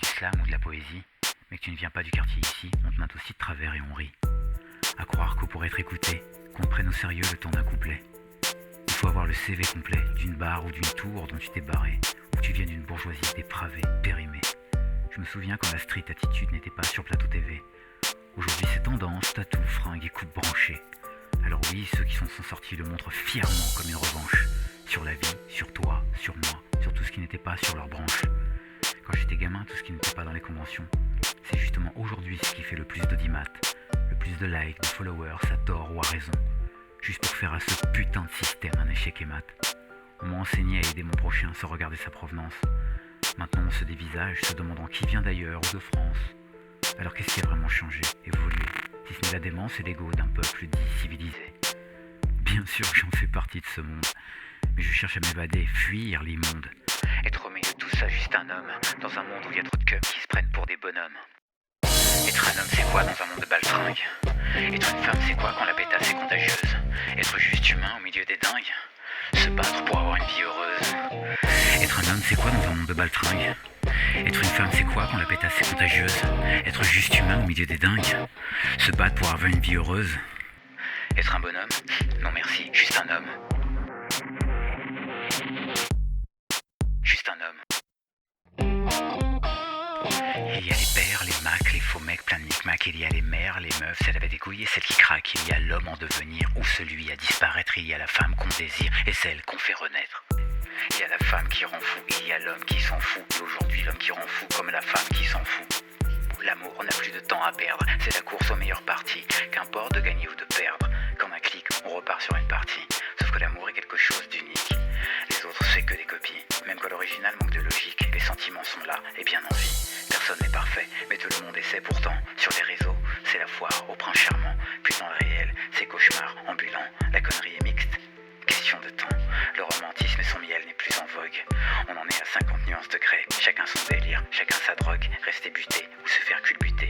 du slam ou de la poésie, mais que tu ne viens pas du quartier ici, on te mate aussi de travers et on rit. À croire que pour être écouté, qu'on te prenne au sérieux le temps d'un couplet. Il faut avoir le CV complet d'une barre ou d'une tour dont tu t'es barré, ou que tu viens d'une bourgeoisie dépravée, périmée. Je me souviens quand la street attitude n'était pas sur Plateau TV. Aujourd'hui c'est tendance, tatou, fringues et coupe branchées. Alors oui, ceux qui s'en sont sortis le montrent fièrement comme une revanche. Sur la vie, sur toi, sur moi, sur tout ce qui n'était pas sur leur branche. Quand j'étais gamin, tout ce qui n'était pas dans les conventions. C'est justement aujourd'hui ce qui fait le plus d'audimat, le plus de likes, de followers, à tort ou à raison. Juste pour faire à ce putain de système un échec et mat. On m'a enseigné à aider mon prochain sans regarder sa provenance. Maintenant on se dévisage, se demandant qui vient d'ailleurs ou de France. Alors qu'est-ce qui a vraiment changé, évolué, si ce n'est la démence et l'ego d'un peuple dit civilisé? Bien sûr que j'en fais partie de ce monde, mais je cherche à m'évader, fuir l'immonde. Être au milieu de tout ça, juste un homme, dans un monde où il y a trop de cums qui se prennent pour des bonhommes. Être un homme, c'est quoi dans un monde de baltringues? Être une femme, c'est quoi quand la pétasse est contagieuse? Être juste humain au milieu des dingues? Se battre pour avoir une vie heureuse? Être un homme, c'est quoi dans un monde de baltringues? Être une femme, c'est quoi quand la pétasse est contagieuse? Être juste humain au milieu des dingues? Se battre pour avoir une vie heureuse? Être un bonhomme? Non merci, juste un homme. Juste un homme. Il y a les pères, les macs, les faux mecs plein de micmacs. Il y a les mères, les meufs, celles avec des couilles et celles qui craquent. Il y a l'homme en devenir ou celui à disparaître. Il y a la femme qu'on désire et celle qu'on fait renaître. Il y a la femme qui rend fou, il y a l'homme qui s'en fout. Et aujourd'hui l'homme qui rend fou comme la femme qui s'en fout. L'amour n'a plus de temps à perdre, c'est la course aux meilleures parties. Qu'importe de gagner ou de perdre, comme un clic, on repart sur une partie. Sauf que l'amour est quelque chose d'unique. Les autres c'est que des copies, même quand l'original manque de logique. Les sentiments sont là et bien en vie. Personne n'est parfait, mais tout le monde essaie pourtant. Sur les réseaux, c'est la foire au prince charmant. Puis dans le réel, c'est cauchemar ambulant. La connerie est mixte, question de temps. Le romantisme et son miel n'est plus en vogue. On en est à 50 nuances de grès. Chacun son délire, chacun sa drogue. Rester buté ou se faire culbuter.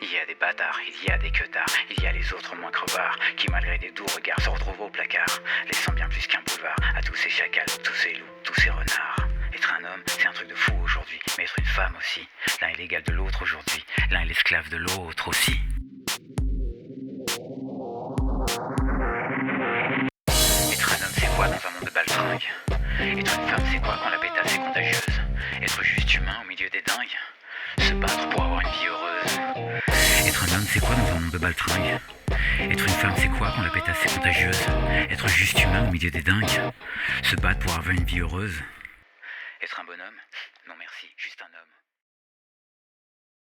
Il y a des bâtards, il y a des queutards. Il y a les autres moins crevards qui malgré des doux regards se retrouvent au placard, laissant bien plus qu'un boulevard à tous ces chacals, tous ces loups, tous ces renards. Être un homme, c'est un truc de fou aujourd'hui. Mais être une femme aussi. L'un est l'égal de l'autre aujourd'hui. L'un est l'esclave de l'autre aussi. Être un homme, c'est quoi dans un monde de baltringues? Être une femme, c'est quoi quand la pétasse est contagieuse? Être juste humain au milieu des dingues? Se battre pour avoir une vie heureuse? Être un homme, c'est quoi dans un monde de baltringues? Être une femme, c'est quoi quand la pétasse est contagieuse? Être juste humain au milieu des dingues? Se battre pour avoir une vie heureuse? Être un bonhomme? Non merci, juste un homme.